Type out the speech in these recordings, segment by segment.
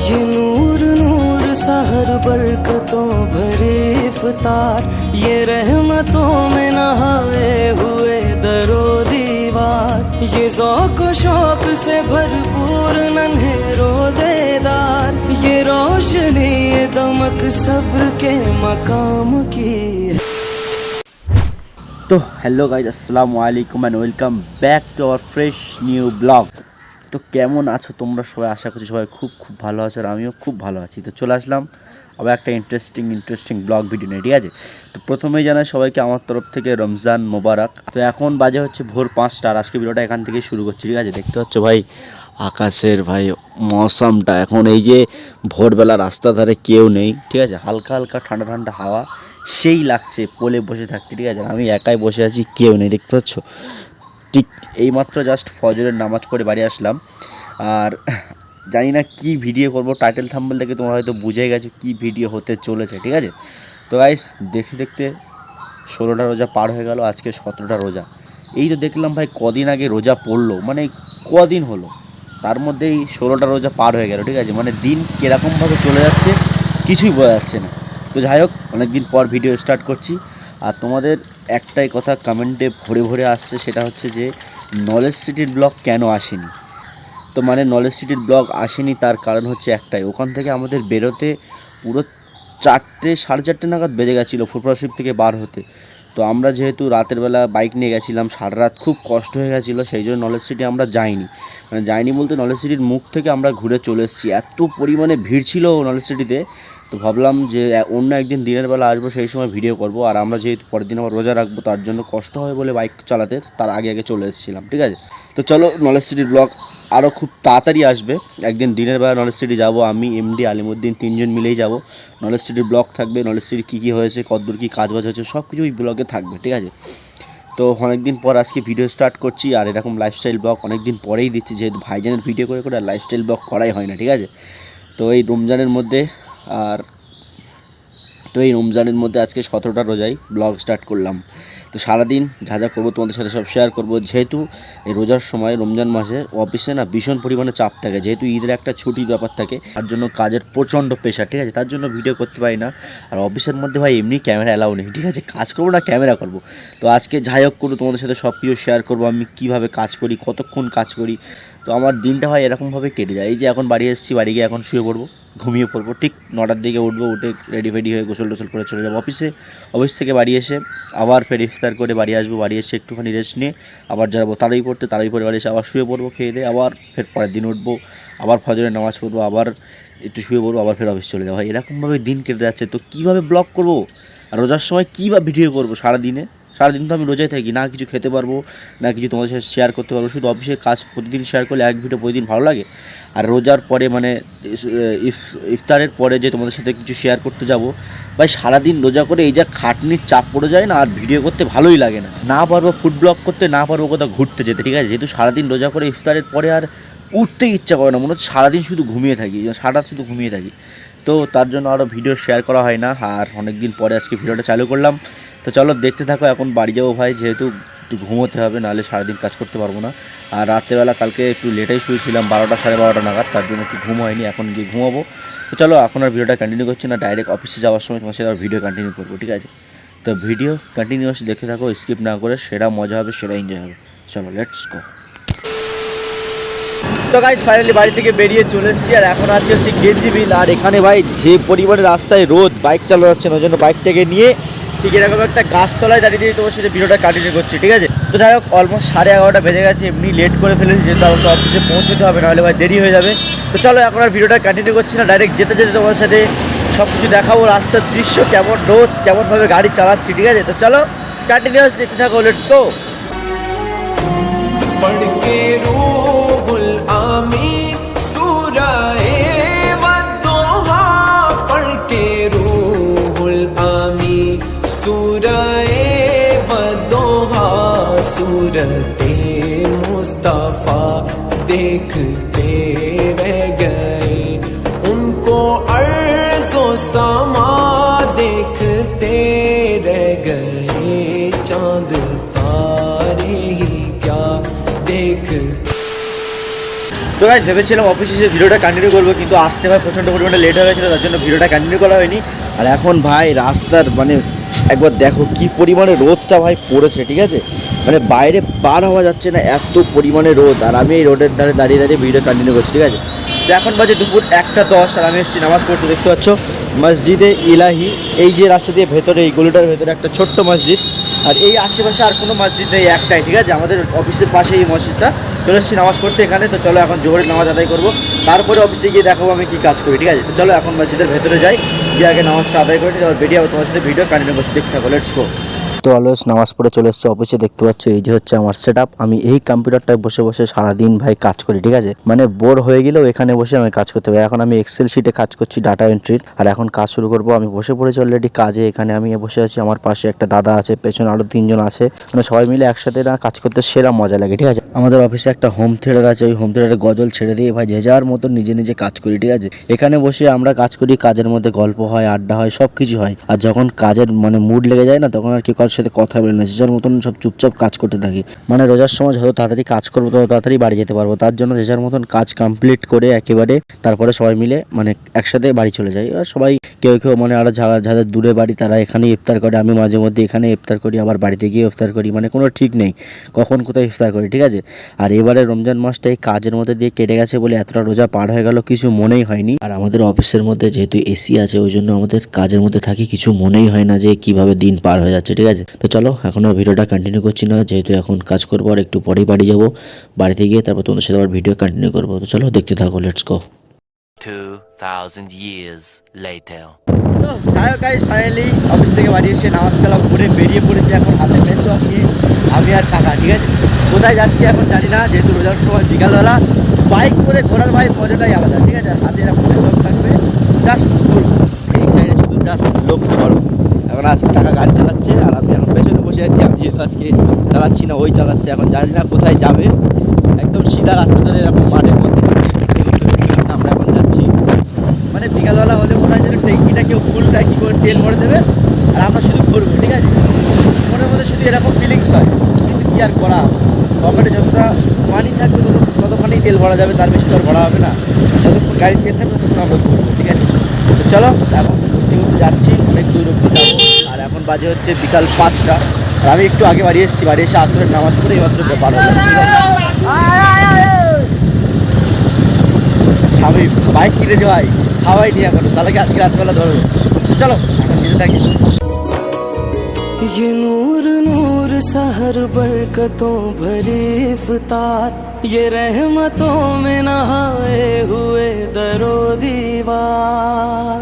ये नूर नूर सहर बरकतों भरे इफ्तार, ये रहमतों में नहाए हुए दरो दीवार, ये ज़ौक़ शौक़ से भरपूर नन्हे रोजेदार, ये रोशनी ये दमक सब्र के मकाम की। तो हेलो गाइज, আসসালামু আলাইকুম and welcome back to our fresh new blog. তো কেমন আছো তোমরা সবাই? আশা করছি সবাই খুব ভালো আছো, আর আমিও খুব ভালো আছি। তো চলে আসলাম আবার একটা ইন্টারেস্টিং ব্লগ ভিডিও নিয়ে, ঠিক আছে? তো প্রথমেই জানাই সবাইকে আমার তরফ থেকে রমজান মোবারক। তো এখন বাজে হচ্ছে ভোর 5টা, আর আজকে ভিডিওটা এখান থেকে শুরু করছি, ঠিক আছে? দেখতে পাচ্ছ ভাই আকাশের ভাই মৌসুমটা, এখন এই যে ভোরবেলা রাস্তা ধারে কেউ নেই, ঠিক আছে? হালকা হালকা ঠান্ডা ঠান্ডা হাওয়া, সেই লাগছে পোলে বসে থাকতে, ঠিক আছে? আমি একাই বসে আছি, কেউ নেই, দেখতে পাচ্ছ? ঠিক এইমাত্র জাস্ট ফজরের নামাজ পড়ে বাড়ি আসলাম। আর জানি না কি ভিডিও করব, টাইটেল থাম্বনেল থেকে তোমরা হয়তো বুঝে গেছো কি ভিডিও হতে চলেছে, ঠিক আছে? তো গাইস দেখতে দেখতে 16টা রোজা পার হয়ে গেল, আজকে 17টা রোজা। এই তো দেখলাম ভাই কদিন আগে রোজা পড়লো, মানে কদিন হলো, তার মধ্যেই 16টা রোজা পার হয়ে গেল, ঠিক আছে? মানে দিন কীরকমভাবে চলে যাচ্ছে কিছুই বোঝা যাচ্ছে না। তো যাই হোক, অনেকদিন পর ভিডিও স্টার্ট করছি, আর তোমাদের একটাই কথা কমেন্টে ভরে ভরে আসছে, সেটা হচ্ছে যে নলেজ সিটির ব্লগ কেন আসেনি। তো মানে নলেজ সিটির ব্লগ আসেনি তার কারণ হচ্ছে একটাই, ওখান থেকে আমাদের বেরোতে পুরো 4টে 4:30 নাগাদ বেজে গেছিলো ফুরফুরা শরীফ থেকে বার হতে। তো আমরা যেহেতু রাতের বেলা বাইক নিয়ে গেছিলাম, সারা রাত খুব কষ্ট হয়ে গেছিলো, সেই জন্য নলেজ সিটি আমরা যাইনি। মানে যাইনি বলতে নলেজ সিটির মুখ থেকে আমরা ঘুরে চলে এসেছি, এত পরিমাণে ভিড় ছিল নলেজ সিটিতে। তো ভাবলাম যে অন্য একদিন দিনের বেলা আসবো, সেই সময় ভিডিও করব। আর আমরা যেহেতু পরের দিন আবার রোজা রাখবো, তার জন্য কষ্ট হয় বলে বাইক চালাতে তার আগে চলে এসেছিলাম, ঠিক আছে? তো চলো, নলেজ সিটির ব্লগ আরও খুব তাড়াতাড়ি আসবে। একদিন দিনের বেলা নলেজ সিটি যাবো, আমি এমডি আলিমুদ্দিন 3জন মিলেই যাব। নলেজ সিটির ব্লগ থাকবে, নলেজ সিটির কী হয়েছে, কতদূর কী কাজবাজ হয়েছে, সব কিছু ওই ব্লগে থাকবে, ঠিক আছে? তো অনেকদিন পর আজকে ভিডিও স্টার্ট করছি, আর এরকম লাইফস্টাইল ব্লগ অনেকদিন পরেই দিচ্ছি, যেহেতু ভাইজানের ভিডিও করে আর লাইফস্টাইল ব্লগ করাই হয় না, ঠিক আছে? তো এই রমজানের মধ্যে আজকে 17টা রোজায় ব্লগ স্টার্ট করলাম। তো সারাদিন যা যা করবো তোমাদের সাথে সব শেয়ার করবো। যেহেতু এই রোজার সময় রমজান মাসে অফিসে না ভীষণ পরিমাণে চাপ থাকে, যেহেতু ঈদের একটা ছুটির ব্যাপার থাকে, তার জন্য কাজের প্রচণ্ড প্রেশার, ঠিক আছে? তার জন্য ভিডিও করতে পারি না। আর অফিসের মধ্যে ভাই এমনি ক্যামেরা অ্যালাউ নেই, ঠিক আছে? কাজ করবো না ক্যামেরা করবো। তো আজকে যাই হোক করবো, তোমাদের সাথে সব কিছু শেয়ার করবো, আমি কীভাবে কাজ করি, কতক্ষণ কাজ করি। তো আমার দিনটা হয় এরকমভাবে কেটে যায়। এই যে এখন বাড়ি এসেছি, বাড়ি গিয়ে এখন শুয়ে পড়বো, ঘুমিয়ে পড়বো। ঠিক 9টার দিকে উঠবো, উঠে রেডি হয়ে গোসল টোসল করে চলে যাবো অফিস থেকে বাড়ি এসে আবার ফের ইফতার করে বাড়ি আসবো, বাড়ি এসে একটুখানি রেস্ট নিয়ে আবার যাবো তাড়াতাড়ি পরে বাড়ি এসে আবার শুয়ে পড়বো, খেয়ে দিয়ে আবার ফের পরের দিন উঠবো, আবার ফজরের নামাজ পড়বো, আবার একটু শুয়ে পড়বো, আবার ফের অফিস চলে যাবো। এরকমভাবে দিন কেটে যাচ্ছে। তো কীভাবে ব্লগ করবো আর রোজার সময় কী বা ভিডিও করবো? সারাদিন তো আমি রোজায় থাকি, না কিছু খেতে পারবো, না কিছু তোমাদের সাথে শেয়ার করতে পারবো। শুধু অফিসের কাজ প্রতিদিন শেয়ার করলে এক ভিডিও প্রতিদিন ভালো লাগে। আর রোজার পরে মানে ইফতারের পরে যে তোমাদের সাথে কিছু শেয়ার করতে যাব, ভাই সারাদিন রোজা করে এই যা খাটনির চাপ পড়ে যায় না, আর ভিডিও করতে ভালোই লাগে না পারবো ফুড ব্লগ করতে, না পারবো কোথাও ঘুরতে যেতে, ঠিক আছে? যেহেতু সারাদিন রোজা করে ইফতারের পরে আর উঠতেই ইচ্ছা করে না, মনে হচ্ছে সারাদিন শুধু ঘুমিয়ে থাকি, শুধু ঘুমিয়ে থাকি। তো তার জন্য আরও ভিডিও শেয়ার করা হয় না। আর অনেক দিন পরে আজকে ভিডিওটা চালু করলাম। তো চলো দেখতে থাকো। এখন বাড়ি যাবো ভাই, যেহেতু একটু ঘুমোতে হবে, নাহলে সারাদিন কাজ করতে পারবো না। আর রাত্রেবেলা কালকে একটু লেটেই শুয়েছিলাম, 12টা 12:30 নাগাদ, তার জন্য একটু ঘুম হয়নি, এখন গিয়ে ঘুমাবো। তো চলো, এখন আর ভিডিওটা কন্টিনিউ করছি না, ডাইরেক্ট অফিসে যাওয়ার সময় তোমার সাথে আর ভিডিও কন্টিনিউ করবো, ঠিক আছে? তো ভিডিও কন্টিনিউয়াস দেখতে থাকো, স্কিপ না করে, সেটা মজা হবে, সেটা এনজয় হবে। চলো লেটস গো। তো গাইস ফাইনালি বাড়ি থেকে বেরিয়ে চলে এসেছি, আর এখন আছে হচ্ছে গেঞ্জি বিল। আর এখানে ভাই যে পরিমাণে রাস্তায় রোদ, বাইক চালানো যাচ্ছে না, ওই জন্য বাইকটাকে নিয়ে ঠিক এরকম একটা গাছতলায় দাঁড়িয়ে দিয়ে তোমার সাথে ভিডিওটা কন্টিনিউ করছি, ঠিক আছে? তো যাই হোক, অলমোস্ট 11:30 বেজে গেছে, এমনি লেট করে ফেলেছি, যেহেতু আমার তো অফিসে পৌঁছতে হবে, নাহলে ভাই দেরি হয়ে যাবে। তো চলো, এখন আর ভিডিওটা কন্টিনিউ করছি না, ডাইরেক্ট যেতে তোমার সাথে সব কিছু দেখাবো, রাস্তার দৃশ্য কেমন, রোদ কেমনভাবে গাড়ি চালাচ্ছি, ঠিক আছে? তো চলো কন্টিনিউয়াস দেখতে থাকো, লেটস গো। मुस्तफा देखते रह गए, उनको अर्ज़ो समा देखते रह गए, चांद तारे ही क्या देख। তো তো গাইস ভেবেছিলাম অফিসে এসে ভিডিওটা কন্টিনিউ করবো, কিন্তু আসতে ভাই প্রচণ্ড পরিমাণে লেট হয়ে গেছিলো, তার জন্য ভিডিওটা কন্টিনিউ করা হয়নি। আর এখন ভাই রাস্তার মানে একবার দেখো কি পরিমাণে রোদটা ভাই পড়েছে, ঠিক আছে, মানে বাইরে বার হওয়া যাচ্ছে না, এত পরিমাণে রোদ। আর আমি এই রোডের ধারে দাঁড়িয়ে দাঁড়িয়ে ভিডিও কন্টিনিউ করছি, ঠিক আছে। তো এখন বাজে দুপুর 1:10 আর আমি এসেছি নামাজ পড়তে। দেখতে পাচ্ছ মসজিদে ইলাহি, এই যে রাস্তা দিয়ে ভেতরে, এই গলিটার ভেতরে একটা ছোট্ট মসজিদ। আর এই আশেপাশে আর কোনো মসজিদ নেই, একটাই, ঠিক আছে, আমাদের অফিসের পাশে এই মসজিদটা। চলে এসেছি নামাজ পড়তে এখানে। তো চলো এখন জোহরের নামাজ আদায় করবো, তারপরে অফিসে গিয়ে দেখাবো আমি কী কাজ করি, ঠিক আছে। তো চলো এখন মসজিদের ভেতরে যাই, গিয়ে আগে নামাজটা আদায় করি, তারপর বেরিয়ে তোমার সাথে ভিডিও কন্টিনিউ করছি, দেখতে থাকো, লেটস গো। তো অলওয়েজ নামাজ পড়ে চলে এসেছে অফিসে। দেখতে পাচ্ছ এই যে হচ্ছে আমার সেট আপ। আমি এই কম্পিউটারটায় বসে বসে সারাদিন ভাই কাজ করি, ঠিক আছে, মানে বোর হয়ে গেলেও এখানে বসে আমি কাজ করতে পারি। এখন আমি এক্সেল শিটে কাজ করছি, ডাটা এন্ট্রির। আর এখন কাজ শুরু করবো। আমি বসে পড়েছি অলরেডি কাজে। এখানে আমি বসে আছি, আমার পাশে একটা দাদা আছে, পেছনে আরও 3 জন আছে, মানে সবাই মিলে একসাথে না কাজ করতে সেরা মজা লাগে, ঠিক আছে। আমাদের অফিসে একটা হোম থিয়েটার আছে, ওই হোম থিয়েটারে গজল ছেড়ে দিয়ে ভাই যে যার মতো নিজে নিজে কাজ করি, ঠিক আছে। এখানে বসে আমরা কাজ করি, কাজের মধ্যে গল্প হয়, আড্ডা হয়, সব কিছু হয়। আর যখন কাজের মানে মুড লেগে যায় না, তখন আর কেউ কারোর সাথে কথা বলে না, যে যার মতন সব চুপচাপ কাজ করতে থাকি। মানে রোজার সময় যত তাড়াতাড়ি কাজ করবো তত তাড়াতাড়ি বাড়ি যেতে পারবো, তার জন্য যে যার মতন কাজ কমপ্লিট করে একেবারে তারপরে সবাই মিলে মানে একসাথে বাড়ি চলে যাই। আর সবাই কেউ কেউ মানে আরও যাদের দূরে বাড়ি তারা এখানেই ইফতার করে, আমি মাঝে মধ্যে এখানে ইফতার করি, আবার বাড়িতে গিয়ে ইফতার করি, মানে কোনো ঠিক নেই কখন কোথায় ইফতার করি, ঠিক আছে। আর এবারে রমজান মাসটা এই কাজের মধ্যে দিয়ে কেটে গেছে বলে এতটা রোজা পার হয়ে গেল কিছু মনেই হয়নি। আর আমাদের অফিসের মধ্যে যেহেতু এসি আছে, ওই জন্য আমাদের কাজের মধ্যে থাকি, কিছু মনেই হয় না যে কিভাবে দিন পার হয়ে যাচ্ছে, ঠিক আছে। তো চলো এখন আর ভিডিওটা কন্টিনিউ করছি না, যেহেতু এখন কাজ করবো, আর একটু পরেই বাড়ি যাবো। বাড়িতে গিয়ে তারপর তোমাদের সাথে আবার ভিডিও কন্টিনিউ করবো। তো চলো দেখতে থাকো, লেটস গো। 2000 years later. তো যাই হোক গাইস, ফাইনালি অফিস থেকে বাড়ি এসে নামাজ কালাম করে বেরিয়ে পড়েছি। এখন হাতে মেসো আছি আমি আর কাকা, ঠিক আছে। কোথায় যাচ্ছি এখন জানি না, যেহেতু রোজার সময় বিকালবেলা বাইক করে ঘোরার ভাই মজাটাই আলাদা, ঠিক আছে। হাতে এরকম মেসো থাকবে, জাস্ট এই সাইডে শুধু জাস্ট লোককে বড়। এখন আজকে টাকা গাড়ি চালাচ্ছে আর আমি এখন পেছনে বসে আছি। আমি যেহেতু আজকে চালাচ্ছি না, ওই চালাচ্ছে। এখন জানি না কোথায় যাবে, একদম সিধা রাস্তা ধরে এরকম মাঠের মধ্যে আমরা এখন যাচ্ছি। মানে বিকালবেলা হলে মনে হয় যেন ট্যাঙ্কিটা কেউ ফুল ট্যাঙ্কি করে তেল ভরে দেবে আর আমরা শুধু ঘুরবো, ঠিক আছে। মনের মধ্যে শুধু এরকম ফিলিংস হয়, কিন্তু কী আর করা, পকেটে যতটা মানি থাকবে ততখানি তেল ভরা যাবে, তার বেশি তো আর ভরা হবে না। যতক্ষণ গাড়ি তেল থাকবে ততক্ষণ আমরা ঘুরবো, ঠিক আছে। তো চলো এখন ঘুরতে ঘুরতে যাচ্ছি, অনেক দূর অব্দি যাবো। আর এখন বাজে হচ্ছে বিকাল 5টা। আর আমি একটু আগে বাড়ি এসেছি, বাড়ি এসে আসরের নামাজ পড়ে এবার বারো স্বামী বাইক কিনেছে ভাই, খাওয়াই নিয়ে এখনো, তাহলে কি আজকে রাতবেলা ধরবো। চলো এখন দিতে থাকি। ये नूर नूर सहर बरकतों भरे इफ्तार, ये रहमतों में नहाए हुए दरो दीवार,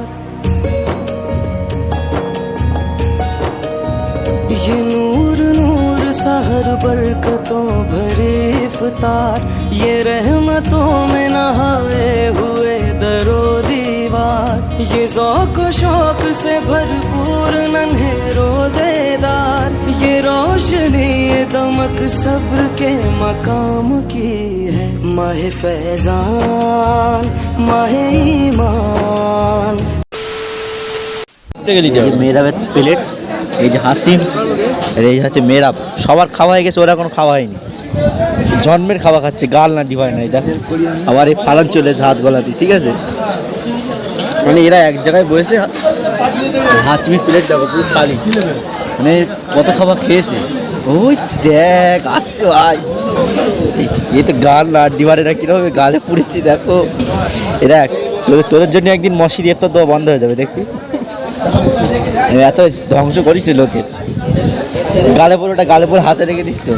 ये नूर नूर सहर बरकतों भरे इफ्तार, ये रहमतों में नहाए हुए दरो दीवार, ये ज़ौक़ शौक़ से भरपूर नन्हे रोज़ेदार, ये रोशनी ये दमक सब्र के मकाम की है, माहे फैज़ान माहे ईमान। মেয়েরাবের প্লেট, এই যে হাসিম, আর এই হচ্ছে মেয়েরাব। সবার খাওয়া হয়ে গেছে, ওরা কোনো খাওয়া হয়নি, জন্মের খাওয়া খাচ্ছে, গাল না ডিভাই নাই। দেখো আবার এই ফালান চলেছে হাত গলাতে, ঠিক আছে। মানে এরা এক জায়গায় বসেছে, হাঁচমি প্লেট দেখো পুরো খালি, মানে কত খাবার খেয়েছে। ওই দেখ আসতে আয়, এ তো গাল না ডিভার, এরা কীরকম গালে পুড়েছি দেখো। এরা তোদের জন্য একদিন মশি দিয়ে তো দেওয়া বন্ধ হয়ে যাবে, দেখবি। এত ধ্বংস করিস তুই লোকের, গালে পরে ওটা গালে পরে হাতে রেখে দিস তো।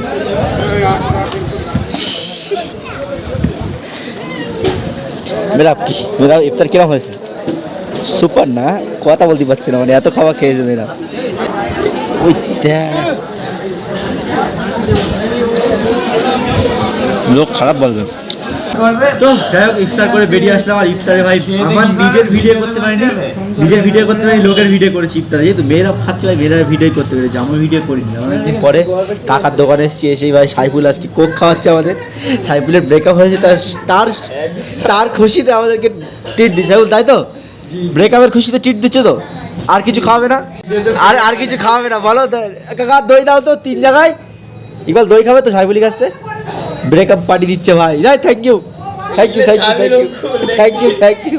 মেরা ইফতার কিরম হয়েছে? সুপার না, কথা বলতে পারছি না, মানে এত খাওয়া খেয়েছে মেয়েরা। ওই লোক খারাপ বলবে। তো যাই হোক ইফতার করে বেরিয়ে আসলাম। আর ইফতারে ভাই আমার নিজের ভিডিও করতে পারিনি, লোকের ভিডিও করেছি ইফতারে। যেহেতু মেয়েরা খাচ্ছে ভাই, মেয়েরা ভিডিও করতে পেরেছে, আমার ভিডিও করিনি। অনেকদিন পরে কাকার দোকানে এসেছি, এসেই ভাই সাইফুল আজকে কোক খাওয়াচ্ছে আমাদের। সাইফুলের ব্রেকআপ হয়েছে, তার খুশিতে আমাদেরকে ট্রিট দিচ্ছে, তাই তো? ব্রেকআপের খুশিতে ট্রিট দিচ্ছ তো? আর কিছু খাওয়াবে না? আর কিছু খাওয়াবে না বলো? কাকা দই দাও তো 3 জায়গায়। ইকবাল দই খাবে তো সাইফুলের কাছ থেকে? ব্রেকআপ পার্টি দিচ্ছে ভাই, যাই থ্যাংক ইউ। Thank you.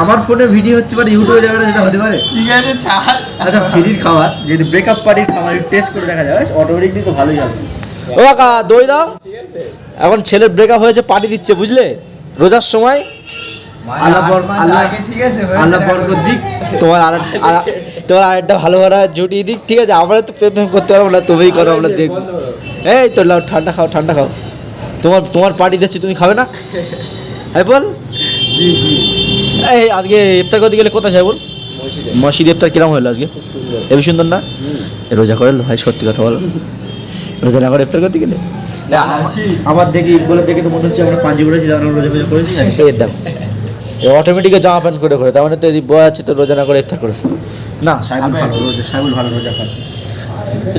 আমার ফোনে ভিডিও হচ্ছে মানে ইউটিউবে যাবে না, যেটা হতে পারে। ঠিক আছে ছাড়। আচ্ছা ফ্রির খাবার যদি ব্রেকআপ পার্টির খাবার টেস্ট করে দেখা যায় অটোমেটিকলি তো ভালোই যাবে। ও কাকা দই দাও। এখন ছেলের ব্রেকআপ হয়েছে, পার্টি দিচ্ছে বুঝলে, রোজার সময়। আল্লাহ ঠিক আছে আল্লাহ বরকত দিক, তোমার আরেকটা ভালো ভালো জুটিয়ে দিক, ঠিক আছে। আমরা তো প্রেম করতে পারবো না, তুমিই করো, আমরা দেখবো। এই তো লাও, ঠান্ডা খাও। তোমার পার্টি দিচ্ছে, তুমি খাবে না? হ্যাঁ বল। এই আজকে ইফতার করতে গেলে কোথায় যাই বল? মসজিদ ইফতার কিরম হলো আজকে? হেবি সুন্দর না? রোজা করে ভাই, সত্যি কথা বলো, রোজা না করে ইফতার করতে গেলে আমার দেখি তো মনে হচ্ছে আমরা পাঞ্জি করেছি, রোজা করেছি। এই দেখো অটোমেটিক জামা প্যান্ট করে তার মানে তো এই বয় আছে, তো রোজা না করে ইফতার করেছে না। সাইবুল ভালো রোজা খায়।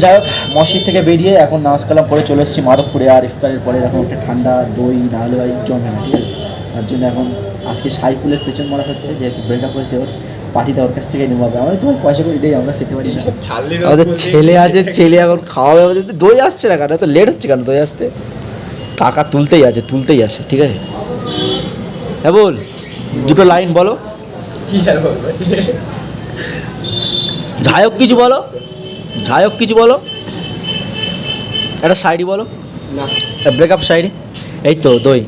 যাই হোক, মসজিদ থেকে বেরিয়ে এখন নামাজ কালাম পরে চলে এসেছি মাধবপুরে। আর ইফতারের পরে এখন একটা ঠান্ডা দই না হলে ভাই জমে না, ঠিক আছে। তার জন্য এখন আজকে সাইফুলের পেছন মারা হচ্ছে, যেহেতু ব্রেকআপ হয়েছে ওর, পার্টিটা ওর কাছ থেকে নেওয়া হবে। আমাদের তোমার পয়সা করে এটাই আমরা খেতে পারি না। আমাদের ছেলে আছে, ছেলে এখন খাওয়াবে। আমাদের দই আসছে না কেন, তো লেট হচ্ছে কেন দই আসতে? টাকা তুলতেই আছে, ঠিক আছে। হ্যাঁ বল, দুটো লাইন বলো। ঝায়ক কিছু বলো, একটা শায়রি বলো, ব্রেকআপ শায়রি। এই তো দই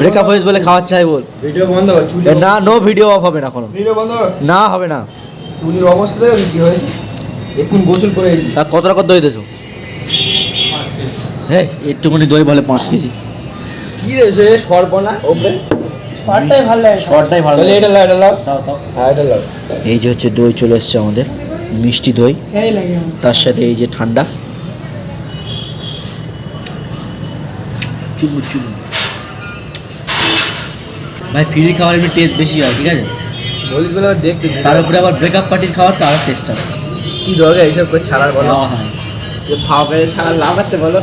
ব্রেকআপ হয়েছে বলে খাওয়াচ্ছে, হয় বল। ভিডিও বন্ধ কর, না, নো ভিডিও অফ হবে না, কোনো ভিডিও বন্ধ কর। না হবে না। চুলির অবস্থা কি হয়েছে? এখন গোসল করে এসেছি। তা কত টাকা দই দেছো? হ্যাঁ একটুখানি দই বলে 5 কেজি। কি রে সে সরপনা ওপরে শর্টটাই ভালো লাগে, তাহলে এটা লাও দাও। হ্যাঁ এটা লাও। এই যে হচ্ছে দই চলে এসছে আমাদের, মিষ্টি দই, তার সাথে এই যে ঠান্ডা চুমু। ভাই ফ্রি খাবার একটু টেস্ট বেশি হয়, ঠিক আছে। বলিস বলে আবার দেখতে তার উপরে আবার ব্রেকআপ পার্টির খাওয়ার তো আরও টেস্ট হবে। কি দরকার এইসব করে ছাড়ার বলো? হ্যাঁ যে ফাও করে ছাড়ার লাভ আছে বলো?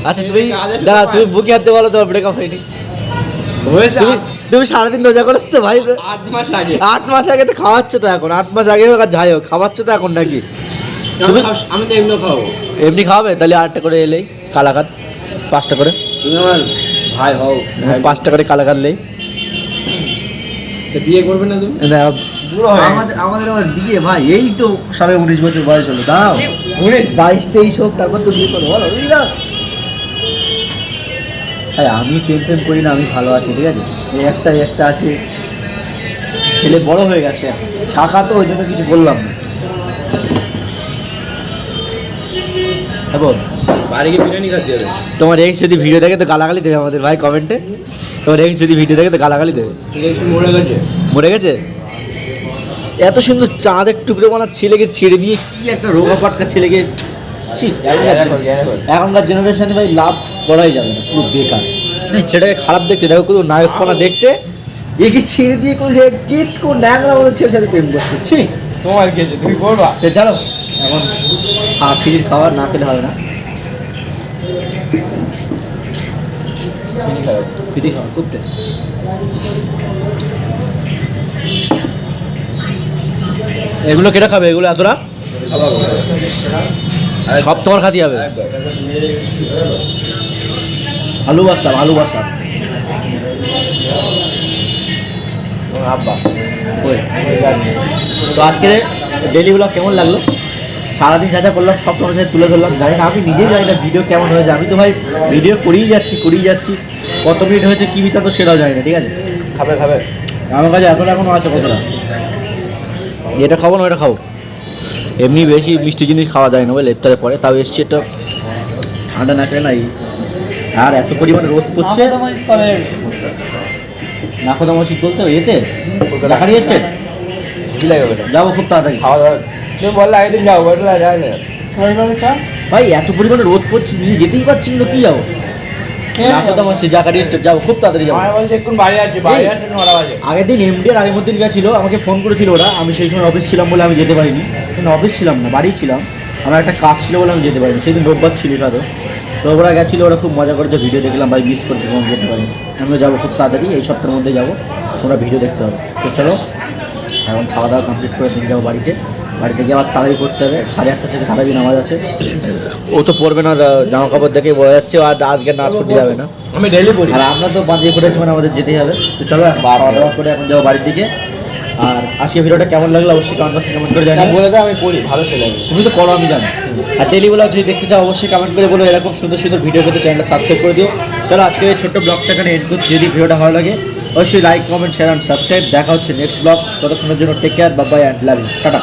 আচ্ছা তুমি দাঁড়া, তুমি বুকে হাতে বলো তোমার ব্রেকআপ হয়নি। হয়েছে তুমি সারাদিন রোজা করেছো তো ভাই? 8 মাস আগে। 8 মাস আগে তো খাওয়াচ্ছ তো এখন, 8 মাস আগে হোক আর যাই হোক খাওয়াচ্ছ তো এখন নাকি? আমি তো এমনি খাবো। এমনি খাওয়াবে? তাহলে 8টা করে এলেই কালাকাত, 5টা করে। তুমি আমার ভাই হও, 5টা করে কালাকাত লেই। বিয়ে করবে না তুমি? না বুড়ো হয় আমাদের আবার বিয়ে ভাই, এই তো সবে 19 বছর বয়স হলো। দাও 22-23 হোক, তারপর তো বিয়ে করবো, বলো। আমি প্রেম করি না, আমি ভালো আছি, ঠিক আছে। এই একটা আছে, ছেলে বড় হয়ে গেছে, কাকা তো ওই জন্য কিছু বললাম না। হ্যাঁ বল। বাড়ি গিয়ে বিরিয়ানি খাচ্ছি হবে। তোমার এক্স যদি ভিডিও দেখে তো গালাগালি দেবে আমাদের ভাই কমেন্টে। তোমার এক্স যদি ভিডিও দেখে তো গালাগালি দেবে। মরে গেছে? এত সুন্দর চাঁদের টুকরো বানা ছেলেকে ছেড়ে দিয়ে কি একটা রোগা পাটকা ছেলেকে, এখনকার জেনারেশনে ভাই লাভ করাই যাবে না, পুরো বেকার। ছেলেটাকে খারাপ দেখতে, দেখো কোনো নায়কপনা দেখতে, একে ছেড়ে দিয়ে কোনো সে কিট কোন ন্যাংরা বলে ছেলের সাথে প্রেম করছে। ছি, তোমার কি আছে, তুমি করবা? চলো এখন ফ্রির খাবার না খেলে হবে না। ফ্রি খাবার খুব টেস্ট। এগুলো কেটে খাবে? এগুলো এতটা সব তোমার খাতি হবে। আলু বাস্তাম আব্বা তো আজকে ডেলি ব্লগ কেমন লাগলো? সারাদিন যা করলাম সব তোমার সাথে তুলে ধরলাম। জানি না, আমি নিজেই জানি না ভিডিও কেমন হয়েছে। আমি তো ভাই ভিডিও করেই যাচ্ছি, কত মিনিট হয়েছে কি বিতা তো সেটাও জানি না, ঠিক আছে। খাবে আমার কাছে এখনো আছে কতটা। এটা খাবো না, এটা খাবো। এমনি বেশি মিষ্টি জিনিস খাওয়া যায় না বলে ইফতারের পরে, তাও এসছি একটা ঠান্ডা না খেলে নাই। আর এত পরিমাণে রোদ পড়ছে, নাখোদা মসজিদ বলতে এতে লাখারি এস্টেট যাবো খুব তাড়াতাড়ি। খাওয়া দাওয়া তুমি বললে আগের দিন যাও, বললে যায় না ভাই এত পরিমাণে রোদ পড়ছে, যেতেই পারছি না, কি যাবো? নাখোদা মসজিদ জাকারি এস্টেট যাবো, খুব তাড়াতাড়ি যাবো। বলছে এখন বাড়ি আসছে 9টা বাজে। আগের দিন এমডি আর আগের দিন গেছিলো, আমাকে ফোন করেছিল ওরা। আমি সেই সময় অফিস ছিলাম বলে আমি যেতে পারিনি। কিন্তু অফিস ছিলাম না, বাড়ি ছিলাম, আমার একটা কাজ ছিল বলে আমি যেতে পারিনি। সেদিন রোববার ছিল সাথে, তো ওরা গেছিলো, ওরা খুব মজা করেছে, ভিডিও দেখলাম ভাই, মিস করছে, আমি যেতে পারিনি। আমিও যাবো খুব তাড়াতাড়ি, এই সপ্তাহের মধ্যে যাবো। ওরা ভিডিও দেখতে হবে। তো চলো এখন খাওয়া দাওয়া কমপ্লিট করে দিন যাবো বাড়িতে। বাড়িতে গিয়ে আবার তারাবি করতে হবে, 8:30 থেকে তারাবি নামাজ আছে। ও তো পড়বে না, জামা কাপড় দেখে বোঝা যাচ্ছে আর আজকে নাচ করতে যাবে না। আমি ডেইলি পড়ি। আর আমরা তো পাঞ্জাবি পড়েছি মানে আমাদের যেতেই হবে। তো চলো খাওয়া দাওয়া করে এখন যাবো বাড়ির দিকে। আর আজকে ভিডিওটা কেমন লাগলো অবশ্যই কমেন্ট বক্সে কমেন্ট করে জানাও। বলে দাও আমি পড়ি, ভালো ছেলে আমি। তুমি তো করো আমি জানি। আর ডেলি ব্লগ যদি দেখতে চাও অবশ্যই কমেন্ট করে বলো, এরকম সুন্দর সুন্দর ভিডিও পেতে চ্যানেলটা সাবস্ক্রাইব করে দিও। চলো আজকে এই ছোট্ট ব্লগটা এখানে এন্ড করছি। যদি ভিডিওটা ভালো লাগে অবশ্যই like comment share and subscribe. দেখা হচ্ছে নেক্সট ব্লগ, ততক্ষণের জন্য take care, bye bye and love you, tata.